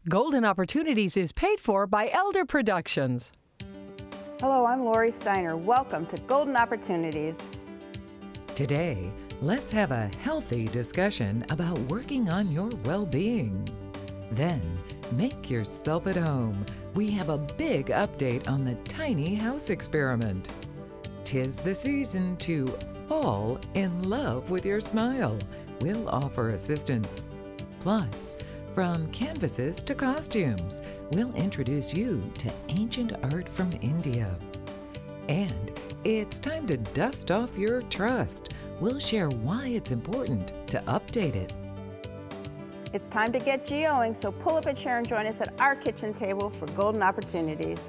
Golden Opportunities is paid for by Elder Productions. Hello, I'm Lori Steiner. Welcome to Golden Opportunities. Today, let's have a healthy discussion about working on your well-being. Then, make yourself at home. We have a big update on the tiny house experiment. 'Tis the season to fall in love with your smile. We'll offer assistance. Plus, from canvases to costumes, we'll introduce you to ancient art from India. And it's time to dust off your trust. We'll share why it's important to update it. It's time to get geoing, so pull up a chair and join us at our kitchen table for Golden Opportunities.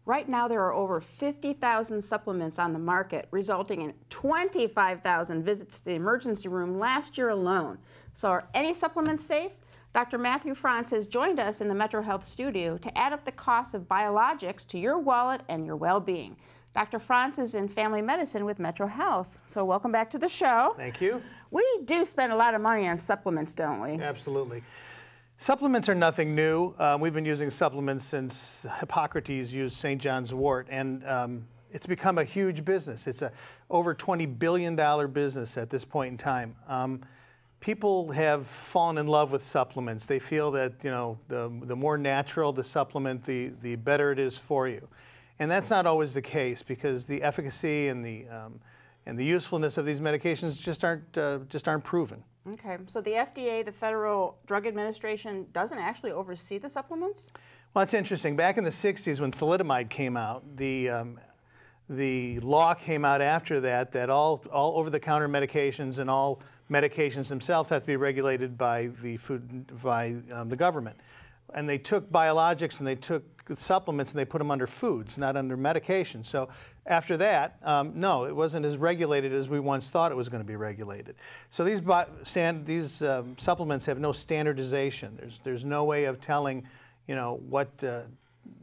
Right now, there are over 50,000 supplements on the market, resulting in 25,000 visits to the emergency room last year alone. So are any supplements safe? Dr. Matthew Franz has joined us in the Metro Health studio to add up the costs of biologics to your wallet and your well-being. Dr. Franz is in family medicine with Metro Health. So welcome back to the show. Thank you. We do spend a lot of money on supplements, don't we? Absolutely. Supplements are nothing new. We've been using supplements since Hippocrates used St. John's wort, and it's become a huge business. It's a over $20 billion business at this point in time. People have fallen in love with supplements. They feel that, you know, the more natural the supplement, the better it is for you. And that's not always the case, because the efficacy and the usefulness of these medications just aren't proven. Okay, so the FDA, the Federal Drug Administration, doesn't actually oversee the supplements? Well, it's interesting. Back in the 60s when thalidomide came out, the law came out after that all over-the-counter medications and all medications themselves have to be regulated by the government. And they took biologics and they took supplements and they put them under foods, not under medication. So after that, no, it wasn't as regulated as we once thought it was going to be regulated. So these supplements have no standardization. There's no way of telling, you know, what the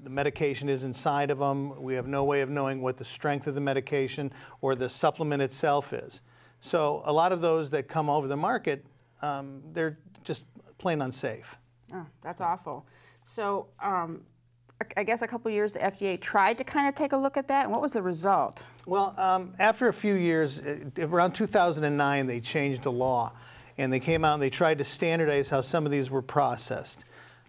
medication is inside of them. We have no way of knowing what the strength of the medication or the supplement itself is. So a lot of those that come over the market, they're just plain unsafe. Oh, that's awful. So I guess a couple years the FDA tried to kind of take a look at that, and what was the result? Well, after a few years, around 2009, they changed the law, and they came out and they tried to standardize how some of these were processed.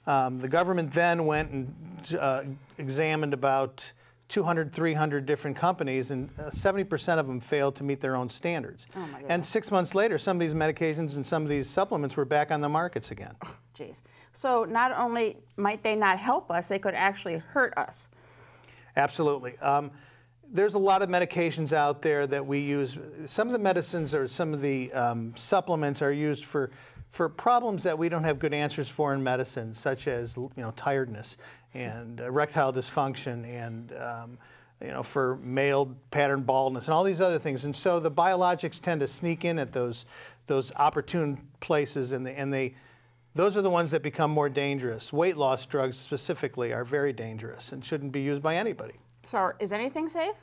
The government then went and examined about 200, 300 different companies, and 70% of them failed to meet their own standards. Oh my goodness. And 6 months later, some of these medications and some of these supplements were back on the markets again. Oh, geez. So not only might they not help us, they could actually hurt us. Absolutely. There's a lot of medications out there that we use. Some of the medicines or some of the supplements are used for problems that we don't have good answers for in medicine, such as, you know, tiredness and erectile dysfunction and you know, for male pattern baldness and all these other things. And so the biologics tend to sneak in at those opportune places, and those are the ones that become more dangerous. Weight loss drugs specifically are very dangerous and shouldn't be used by anybody. So is anything safe?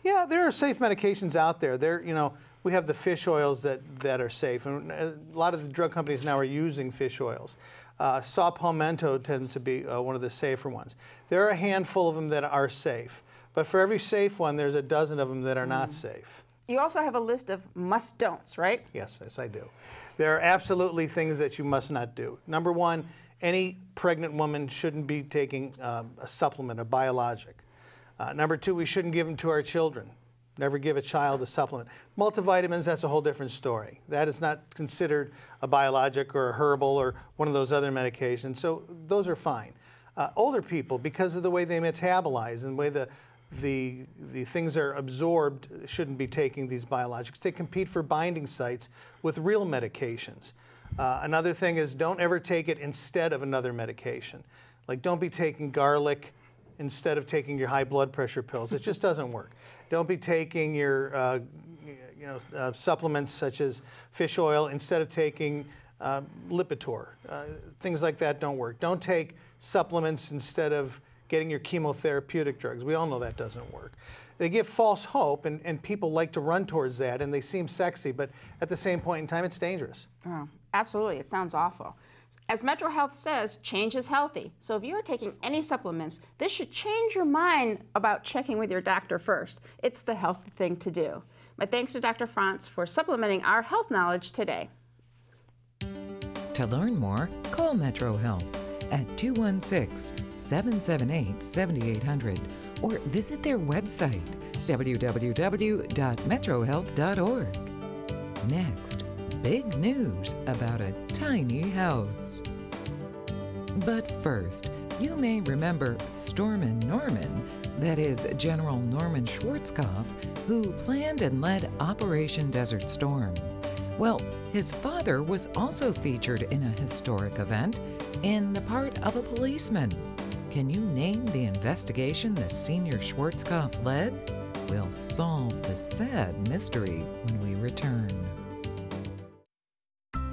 Yeah, there are safe medications out there. You know, we have the fish oils that are safe, and a lot of the drug companies now are using fish oils. Saw palmetto tends to be one of the safer ones. There are a handful of them that are safe, but for every safe one, there's a dozen of them that are not safe. You also have a list of must-don'ts, right? Yes, I do. There are absolutely things that you must not do. Number one, any pregnant woman shouldn't be taking a supplement, a biologic. Number two, we shouldn't give them to our children. Never give a child a supplement. Multivitamins, that's a whole different story. That is not considered a biologic or a herbal or one of those other medications, so those are fine. Older people, because of the way they metabolize and the way the things are absorbed, shouldn't be taking these biologics. They compete for binding sites with real medications. Another thing is, don't ever take it instead of another medication. Like, don't be taking garlic instead of taking your high blood pressure pills. It just doesn't work. Don't be taking your supplements such as fish oil instead of taking Lipitor. Things like that don't work. Don't take supplements instead of getting your chemotherapeutic drugs. We all know that doesn't work. They give false hope, and people like to run towards that, and they seem sexy, but at the same point in time, it's dangerous. Oh, absolutely. It sounds awful. As Metro Health says, change is healthy. So if you are taking any supplements, this should change your mind about checking with your doctor first. It's the healthy thing to do. My thanks to Dr. Frantz for supplementing our health knowledge today. To learn more, call Metro Health at 216-778-7800 or visit their website, www.metrohealth.org. Next, big news about a tiny house. But first, you may remember Stormin' Norman, that is General Norman Schwarzkopf, who planned and led Operation Desert Storm. Well, his father was also featured in a historic event in the part of a policeman. Can you name the investigation the senior Schwarzkopf led? We'll solve the sad mystery when we return.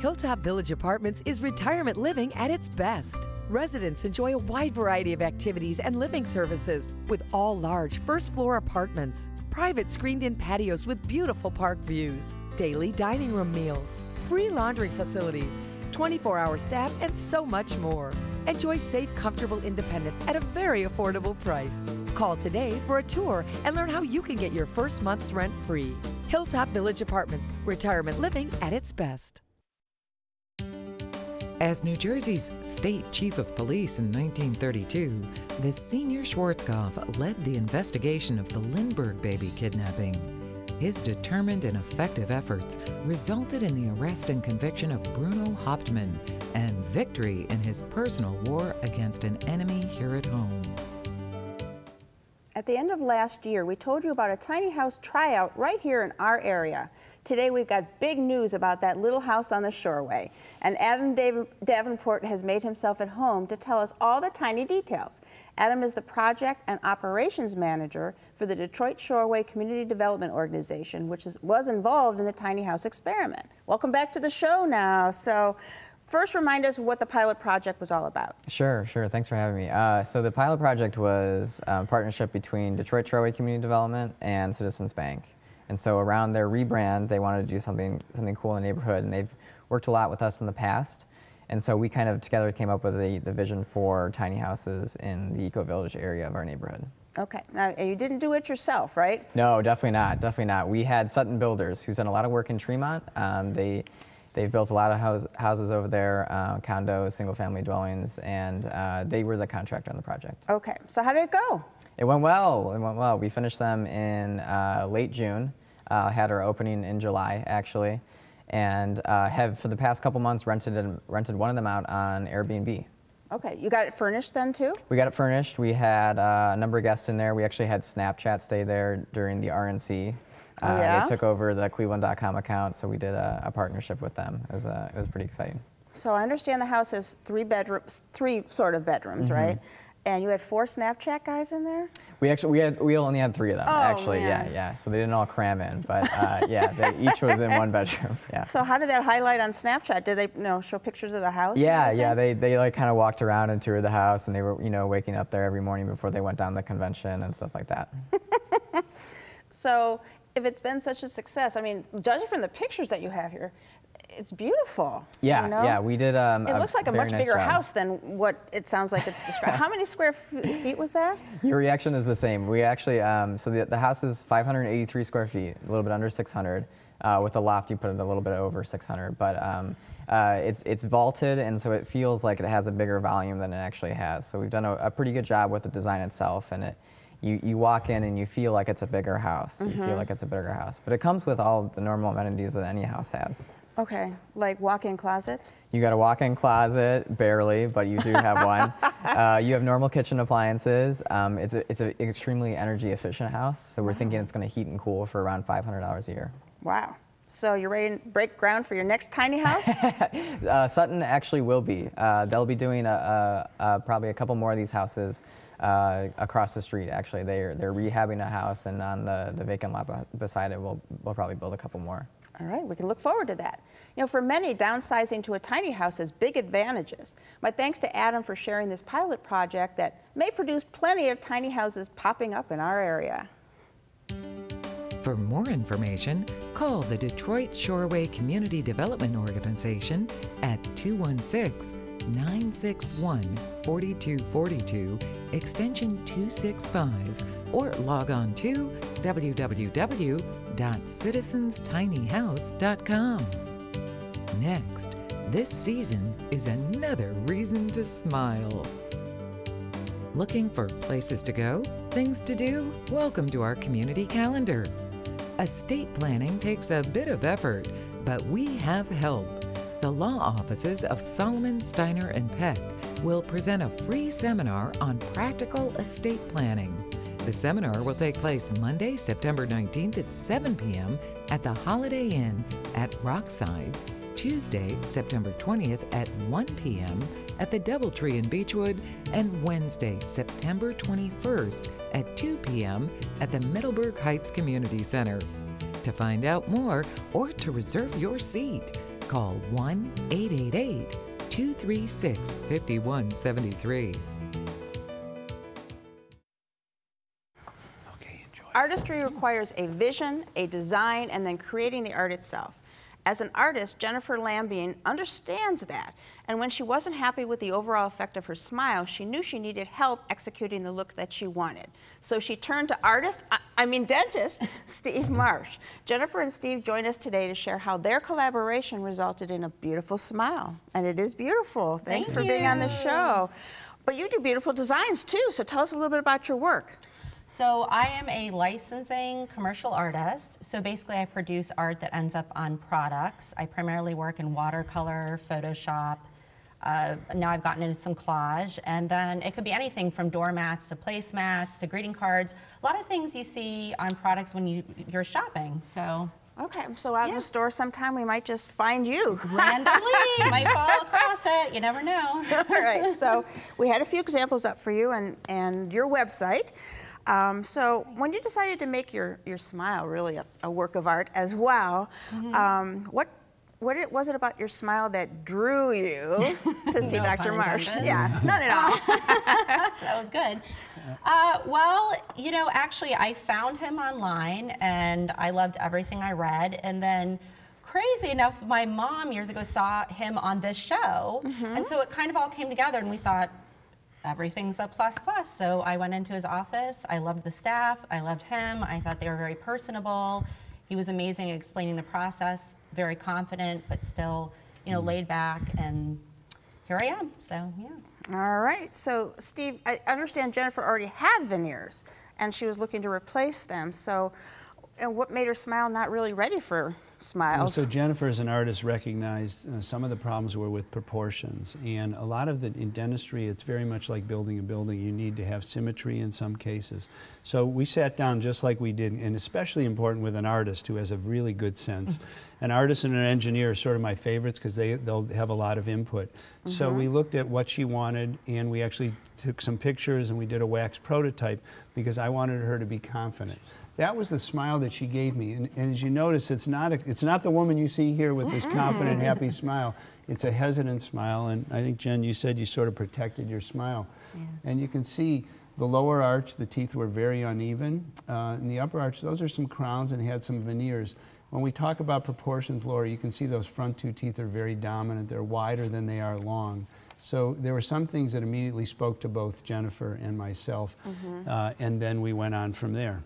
Hilltop Village Apartments is retirement living at its best. Residents enjoy a wide variety of activities and living services with all large first-floor apartments, private screened-in patios with beautiful park views, daily dining room meals, free laundry facilities, 24-hour staff, and so much more. Enjoy safe, comfortable independence at a very affordable price. Call today for a tour and learn how you can get your first month's rent free. Hilltop Village Apartments, retirement living at its best. As New Jersey's state chief of police in 1932, the senior Schwarzkopf led the investigation of the Lindbergh baby kidnapping. His determined and effective efforts resulted in the arrest and conviction of Bruno Hauptmann and victory in his personal war against an enemy here at home. At the end of last year, we told you about a tiny house tryout right here in our area. Today we've got big news about that little house on the Shoreway, and Adam Davenport has made himself at home to tell us all the tiny details. Adam is the project and operations manager for the Detroit Shoreway Community Development Organization, which was involved in the tiny house experiment. Welcome back to the show now. So first, remind us what the pilot project was all about. Sure. Thanks for having me. So the pilot project was a partnership between Detroit Shoreway Community Development and Citizens Bank. And so around their rebrand, they wanted to do something cool in the neighborhood, and they've worked a lot with us in the past. And so we kind of together came up with the vision for tiny houses in the eco-village area of our neighborhood. Okay, now you didn't do it yourself, right? No, definitely not. We had Sutton Builders, who's done a lot of work in Tremont. They've built a lot of houses over there, condos, single-family dwellings, and they were the contractor on the project. Okay, so how did it go? It went well. We finished them in late June, had our opening in July, actually, and have for the past couple months rented one of them out on Airbnb. Okay, you got it furnished then too? We got it furnished. We had a number of guests in there. We actually had Snapchat stay there during the RNC. Oh, yeah? They took over the Cleveland.com account, so we did a partnership with them. It was pretty exciting. So I understand the house has three sort of bedrooms, right? And you had 4 Snapchat guys in there? We only had 3 of them, actually. Man. Yeah. So they didn't all cram in, but yeah, they each was in one bedroom. Yeah. So how did that highlight on Snapchat? Did they show pictures of the house? Yeah. They like kind of walked around and toured the house, and they were waking up there every morning before they went down the convention and stuff like that. So if it's been such a success, I mean, judging from the pictures that you have here, it's beautiful. Yeah, we did. It looks like a much bigger job. house than what it sounds like it's described. How many square feet was that? Your reaction is the same. We actually, so the house is 583 square feet, a little bit under 600. With the loft, you put it a little bit over 600. But it's vaulted, and so it feels like it has a bigger volume than it actually has. So we've done a pretty good job with the design itself, and you walk in and you feel like it's a bigger house. You feel like it's a bigger house. But it comes with all the normal amenities that any house has. Okay, like walk-in closets? You got a walk-in closet, barely, but you do have one. You have normal kitchen appliances. It's an extremely energy-efficient house, so we're thinking it's going to heat and cool for around $500 a year. Wow. So you're ready to break ground for your next tiny house? Sutton actually will be. They'll be doing probably a couple more of these houses across the street. Actually, they're rehabbing a house, and on the vacant lot beside it, we'll probably build a couple more. All right, we can look forward to that. You know, for many, downsizing to a tiny house has big advantages. My thanks to Adam for sharing this pilot project that may produce plenty of tiny houses popping up in our area. For more information, call the Detroit Shoreway Community Development Organization at 216-961-4242, extension 265, or log on to www.citizenstinyhouse.com. Next, this season is another reason to smile. Looking for places to go, things to do? Welcome to our community calendar. Estate planning takes a bit of effort, but we have help. The law offices of Solomon, Steiner, and Peck will present a free seminar on practical estate planning. The seminar will take place Monday, September 19th at 7 p.m. at the Holiday Inn at Rockside, Tuesday, September 20th at 1 p.m. at the Doubletree in Beechwood, and Wednesday, September 21st at 2 p.m. at the Middleburg Heights Community Center. To find out more or to reserve your seat, call 1-888-236-5173. Artistry requires a vision, a design, and then creating the art itself. As an artist, Jennifer Lambine understands that, and when she wasn't happy with the overall effect of her smile, she knew she needed help executing the look that she wanted. So she turned to dentist, Steve Marsh. Jennifer and Steve join us today to share how their collaboration resulted in a beautiful smile. And it is beautiful. Thanks for being on the show. But you do beautiful designs too, so tell us a little bit about your work. So I am a licensing commercial artist. So basically I produce art that ends up on products. I primarily work in watercolor, Photoshop. Now I've gotten into some collage, and then it could be anything from doormats to placemats to greeting cards. A lot of things you see on products when you're shopping. So. Okay, so out in the store sometime we might just find you. Randomly, might fall across it, you never know. All right, so we had a few examples up for you and your website. So when you decided to make your smile really a work of art as well, what was it about your smile that drew you to see Dr. Marsh? Yeah, none at all. That was good. Well, you know, actually I found him online and I loved everything I read, and then crazy enough, my mom years ago saw him on this show, and so it kind of all came together and we thought, everything's a plus plus. So I went into his office. I loved the staff. I loved him. I thought they were very personable. He was amazing at explaining the process, very confident, but still, you know, laid back. And here I am. So, yeah. All right. So, Steve, I understand Jennifer already had veneers, and she was looking to replace them. So, and what made her smile not really ready for smiles? Well, so Jennifer, as an artist, recognized some of the problems were with proportions, and a lot of in dentistry, it's very much like building a building. You need to have symmetry in some cases. So we sat down just like we did, and especially important with an artist who has a really good sense. An artist and an engineer are sort of my favorites because they'll have a lot of input. So we looked at what she wanted, and we actually took some pictures and we did a wax prototype because I wanted her to be confident. That was the smile that she gave me, and as you notice, it's not the woman you see here with this confident, happy smile. It's a hesitant smile, and I think, Jen, you said you sort of protected your smile. Yeah. And you can see the lower arch, the teeth were very uneven. In the upper arch, those are some crowns and had some veneers. When we talk about proportions, Laura, you can see those front two teeth are very dominant. They're wider than they are long. So there were some things that immediately spoke to both Jennifer and myself, and then we went on from there.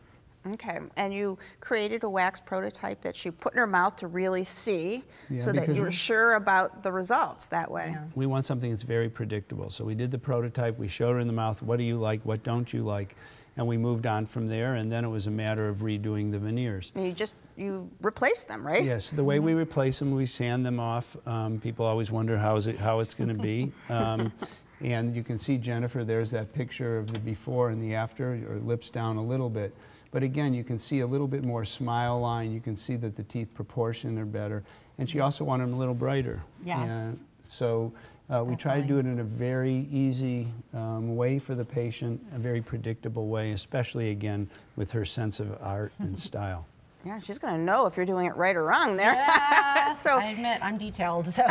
Okay, and you created a wax prototype that she put in her mouth to really see, so that you were sure about the results that way. Yeah. We want something that's very predictable. So we did the prototype, we showed her in the mouth, what do you like, what don't you like, and we moved on from there, and then it was a matter of redoing the veneers. And you replaced them, right? Yes, the way we replace them, we sand them off. People always wonder how it's going to be. And you can see, Jennifer, there's that picture of the before and the after, her lips down a little bit. But again, you can see a little bit more smile line. You can see that the teeth proportion are better. And she also wanted them a little brighter. Yes. And so we try to do it in a very easy way for the patient, a very predictable way, especially, again, with her sense of art and style. Yeah, she's going to know if you're doing it right or wrong there. Yeah, So, I admit I'm detailed. So.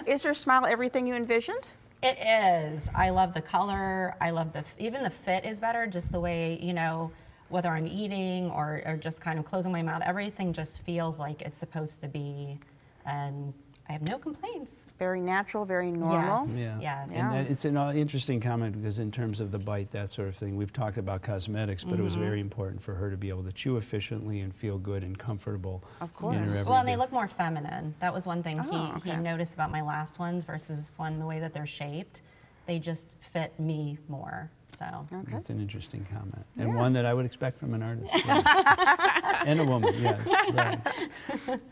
is your smile everything you envisioned? It is. I love the color. I love even the fit is better. Just the way, you know, whether I'm eating or just kind of closing my mouth, everything just feels like it's supposed to be, and I have no complaints. Very natural, very normal. Yes. Yeah. Yes. And that, it's an interesting comment because in terms of the bite, that sort of thing, we've talked about cosmetics, but it was very important for her to be able to chew efficiently and feel good and comfortable. Of course. In her everyday. Well, and they look more feminine. That was one thing Oh, he okay. noticed about my last ones versus this one, the way that they're shaped. They just fit me more. So. That's an interesting comment, and one that I would expect from an artist. Yeah. And a woman, yes. Right.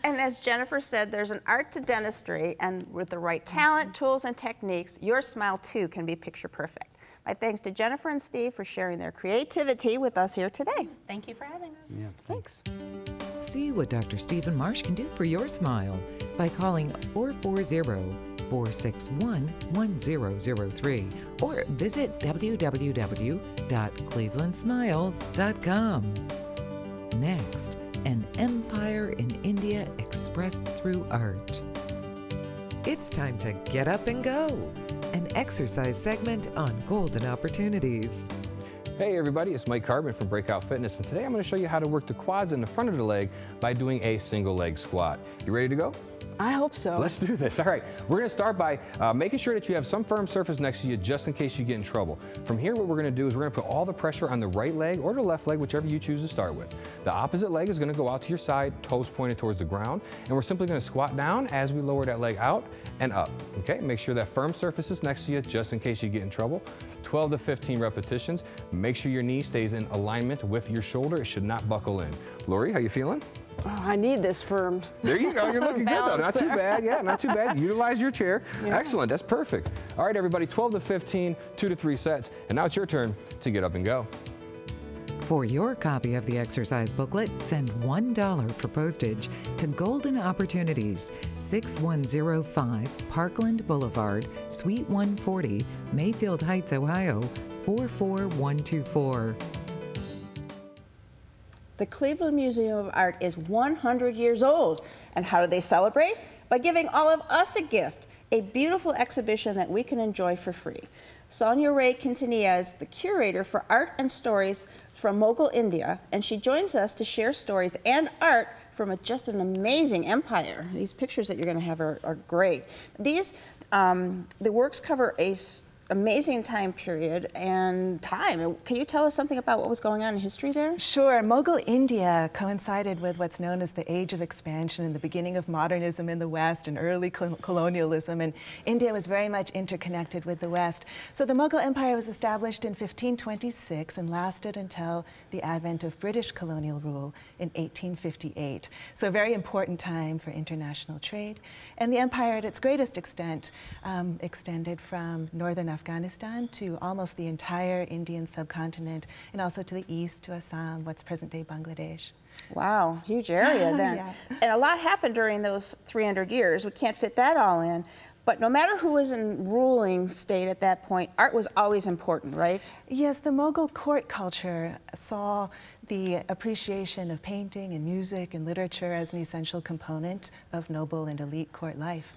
And as Jennifer said, there's an art to dentistry, and with the right talent, tools, and techniques, your smile too can be picture perfect. My thanks to Jennifer and Steve for sharing their creativity with us here today. Thank you for having us. Yeah, Thanks. See what Dr. Stephen Marsh can do for your smile by calling 440-461-1003 or visit www.clevelandsmiles.com. Next, an empire in India expressed through art. It's time to get up and go, an exercise segment on golden opportunities. Hey everybody, it's Mike Cartman from Breakout Fitness, and today I'm going to show you how to work the quads in the front of the leg by doing a single leg squat. You ready to go? I hope so. Let's do this. All right, we're going to start by making sure that you have some firm surface next to you just in case you get in trouble. From here, what we're going to do is we're going to put all the pressure on the right leg or the left leg, whichever you choose to start with. The opposite leg is going to go out to your side, toes pointed towards the ground, and we're simply going to squat down as we lower that leg out and up. Okay, make sure that firm surface is next to you just in case you get in trouble. 12 to 15 repetitions. Make sure your knee stays in alignment with your shoulder. It should not buckle in. Lori, how you feeling? Oh, I need this firm. There you go. You're looking good, though. Not too bad. Yeah, not too bad. Utilize your chair. Excellent. That's perfect. All right, everybody, 12 to 15, 2 to 3 sets. And now it's your turn to get up and go. For your copy of the exercise booklet, send $1 for postage to Golden Opportunities, 6105 Parkland Boulevard, Suite 140, Mayfield Heights, Ohio, 44124. The Cleveland Museum of Art is 100 years old. And how do they celebrate? By giving all of us a gift, a beautiful exhibition that we can enjoy for free. Sonia Ray Quintanilla is the curator for art and stories from Mughal India, and she joins us to share stories and art from just an amazing empire. These pictures that you're going to have are great. These, the works cover a amazing time period and time. Can you tell us something about what was going on in history there? Sure. Mughal India coincided with what's known as the Age of Expansion and the beginning of modernism in the West and early colonialism, and India was very much interconnected with the West. So the Mughal Empire was established in 1526 and lasted until the advent of British colonial rule in 1858. So a very important time for international trade. And the empire at its greatest extent extended from northern Afghanistan to almost the entire Indian subcontinent, and also to the east to Assam, what's present-day Bangladesh. Wow, huge area then. Yeah. And a lot happened during those 300 years. We can't fit that all in. But no matter who was in ruling state at that point, art was always important, right? Yes, the Mughal court culture saw the appreciation of painting and music and literature as an essential component of noble and elite court life.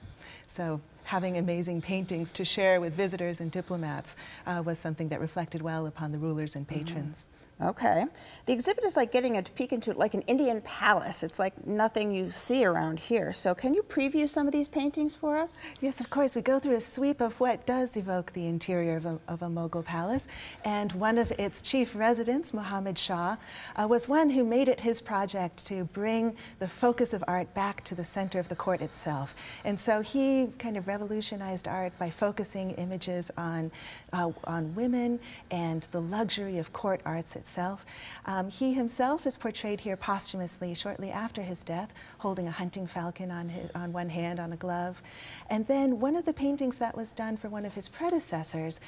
So having amazing paintings to share with visitors and diplomats was something that reflected well upon the rulers and patrons. Okay. The exhibit is like getting a peek into like an Indian palace. It's like nothing you see around here. So can you preview some of these paintings for us? Yes, of course. We go through a sweep of what does evoke the interior of a Mughal palace. And one of its chief residents, Muhammad Shah, was one who made it his project to bring the focus of art back to the center of the court itself. And so he kind of revolutionized art by focusing images on women and the luxury of court arts itself. He himself is portrayed here posthumously shortly after his death, holding a hunting falcon on one hand on a glove. And then one of the paintings that was done for one of his predecessors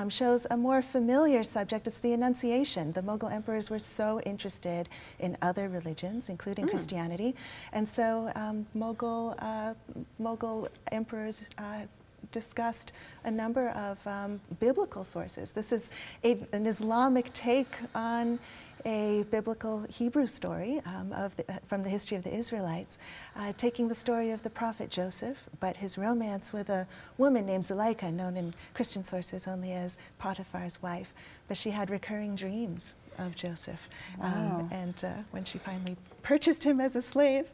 shows a more familiar subject. It's the Annunciation. The Mughal emperors were so interested in other religions, including Christianity, and so Mughal emperors discussed a number of biblical sources. This is an Islamic take on a biblical Hebrew story from the history of the Israelites, taking the story of the prophet Joseph, but his romance with a woman named Zuleika, known in Christian sources only as Potiphar's wife. But she had recurring dreams of Joseph. Wow. And when she finally purchased him as a slave,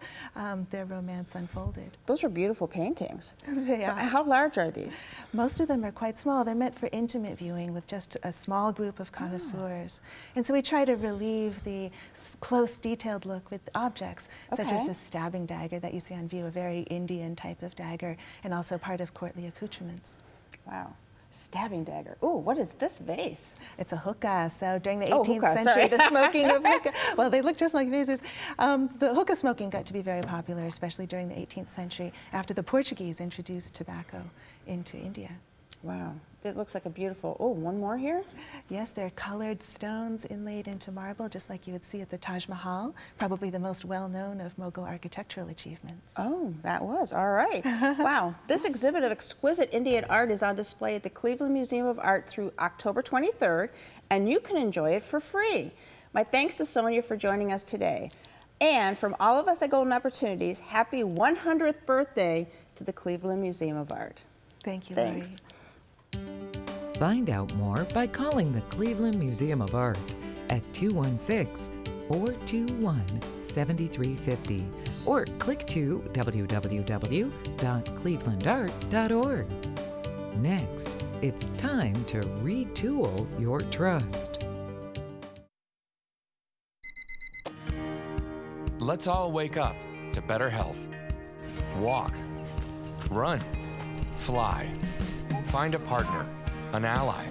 their romance unfolded. Those are beautiful paintings. They are. How large are these? Most of them are quite small. They're meant for intimate viewing with just a small group of connoisseurs. And so we try to relieve the close, detailed look with objects, such as the stabbing dagger that you see on view, a very Indian type of dagger, and also part of courtly accoutrements. Wow. Stabbing dagger. Ooh, what is this vase? It's a hookah. So during the Oh, 18th hookah, century, sorry. the smoking of hookah, well, they look just like vases. The hookah smoking got to be very popular, especially during the 18th century, after the Portuguese introduced tobacco into India. Wow. It looks like a beautiful, oh, one more here? Yes, they're colored stones inlaid into marble, just like you would see at the Taj Mahal, probably the most well-known of Mughal architectural achievements. Oh, that was, all right. Wow. This exhibit of exquisite Indian art is on display at the Cleveland Museum of Art through October 23rd, and you can enjoy it for free. My thanks to Sonia for joining us today. And from all of us at Golden Opportunities, happy 100th birthday to the Cleveland Museum of Art. Thank you, Thanks. Lori. Find out more by calling the Cleveland Museum of Art at 216-421-7350 or click to www.clevelandart.org. Next, it's time to retool your trust. Let's all wake up to better health. Walk, run, fly. Find a partner, an ally,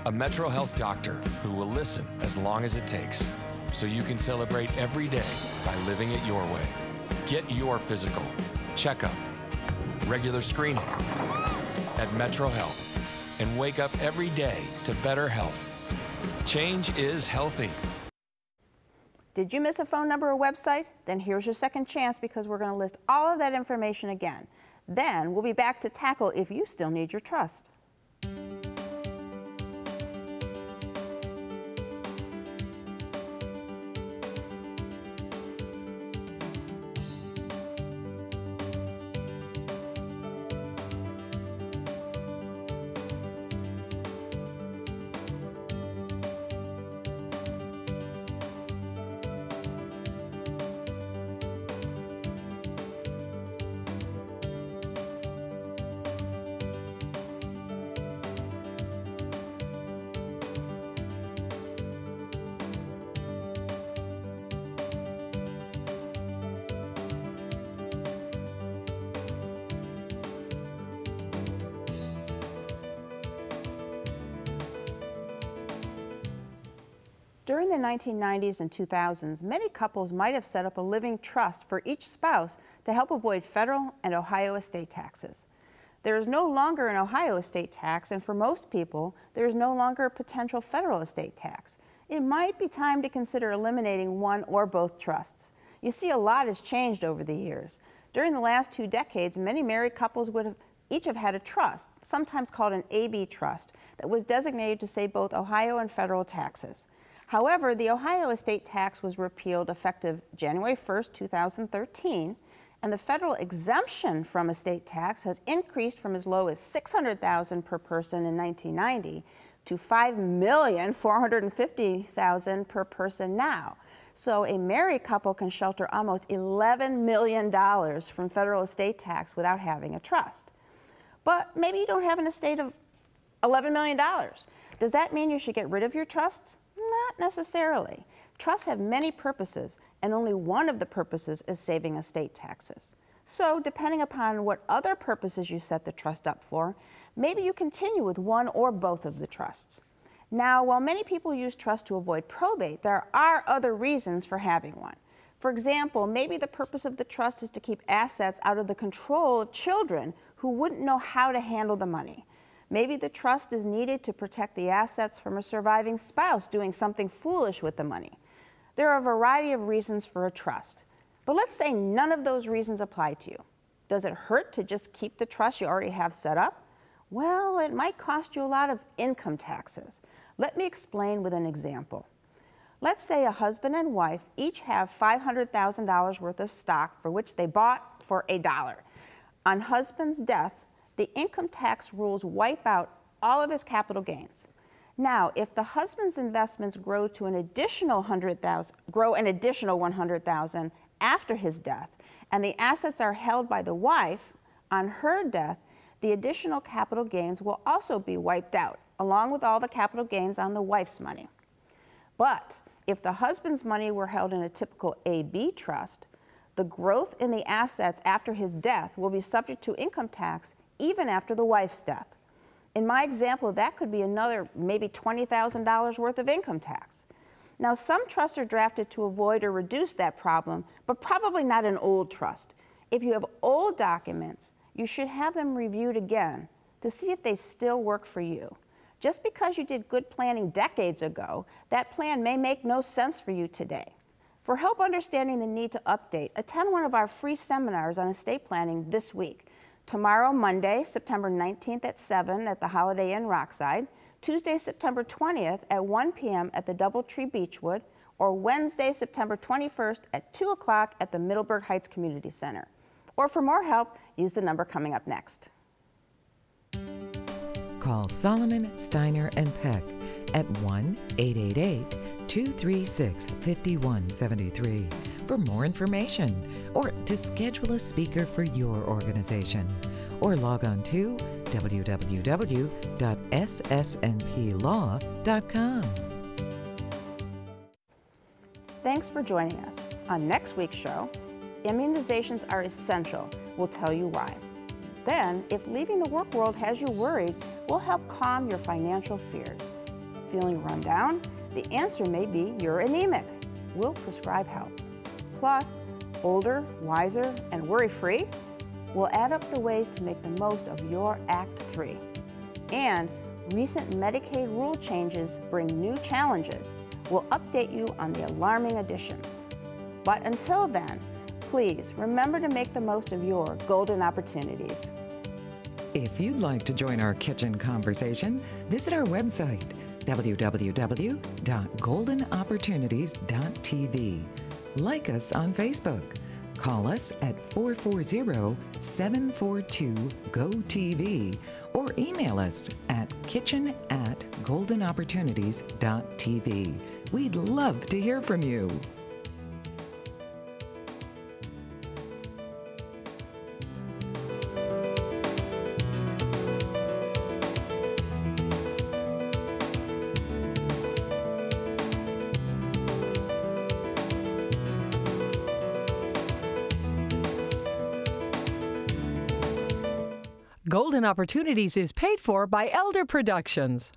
a Metro Health doctor who will listen as long as it takes, so you can celebrate every day by living it your way. Get your physical, checkup, regular screening at Metro Health, and wake up every day to better health. Change is healthy. Did you miss a phone number or website? Then here's your second chance, because we're going to list all of that information again. Then we'll be back to tackle if you still need your trust. During the 1990s and 2000s, many couples might have set up a living trust for each spouse to help avoid federal and Ohio estate taxes. There is no longer an Ohio estate tax, and for most people, there is no longer a potential federal estate tax. It might be time to consider eliminating one or both trusts. You see, a lot has changed over the years. During the last 2 decades, many married couples would have each have had a trust, sometimes called an AB trust, that was designated to save both Ohio and federal taxes. However, the Ohio estate tax was repealed effective January 1st, 2013, and the federal exemption from estate tax has increased from as low as $600,000 per person in 1990 to $5,450,000 per person now. So a married couple can shelter almost $11 million from federal estate tax without having a trust. But maybe you don't have an estate of $11 million. Does that mean you should get rid of your trusts? Not necessarily. Trusts have many purposes, and only one of the purposes is saving estate taxes. So, depending upon what other purposes you set the trust up for, maybe you continue with one or both of the trusts. Now, while many people use trusts to avoid probate, there are other reasons for having one. For example, maybe the purpose of the trust is to keep assets out of the control of children who wouldn't know how to handle the money. Maybe the trust is needed to protect the assets from a surviving spouse doing something foolish with the money. There are a variety of reasons for a trust. But let's say none of those reasons apply to you. Does it hurt to just keep the trust you already have set up? Well, it might cost you a lot of income taxes. Let me explain with an example. Let's say a husband and wife each have $500,000 worth of stock for which they bought for $1. On husband's death, the income tax rules wipe out all of his capital gains. Now, if the husband's investments grow an additional $100,000 after his death, and the assets are held by the wife, on her death, the additional capital gains will also be wiped out, along with all the capital gains on the wife's money. But if the husband's money were held in a typical A-B trust, the growth in the assets after his death will be subject to income tax even after the wife's death. In my example, that could be another maybe $20,000 worth of income tax. Now, some trusts are drafted to avoid or reduce that problem, but probably not an old trust. If you have old documents, you should have them reviewed again to see if they still work for you. Just because you did good planning decades ago, that plan may make no sense for you today. For help understanding the need to update, attend one of our free seminars on estate planning this week. Tomorrow, Monday, September 19th at 7 at the Holiday Inn Rockside, Tuesday, September 20th at 1 p.m. at the Doubletree Beechwood, or Wednesday, September 21st at 2 o'clock at the Middleburg Heights Community Center. Or for more help, use the number coming up next. Call Solomon, Steiner, and Peck at 1-888-236-5173 for more information or to schedule a speaker for your organization. Or log on to www.ssnplaw.com. Thanks for joining us. On next week's show, immunizations are essential. We'll tell you why. Then, if leaving the work world has you worried, we'll help calm your financial fears. Feeling run down? The answer may be you're anemic. We'll prescribe help. Plus, older, wiser, and worry-free? We'll add up the ways to make the most of your Act 3. And recent Medicaid rule changes bring new challenges. We'll update you on the alarming additions. But until then, please remember to make the most of your golden opportunities. If you'd like to join our kitchen conversation, visit our website, www.goldenopportunities.tv. Like us on Facebook. Call us at 440-742-GO-TV or email us at kitchen@goldenopportunities.tv. We'd love to hear from you. Golden Opportunities is paid for by Elder Productions.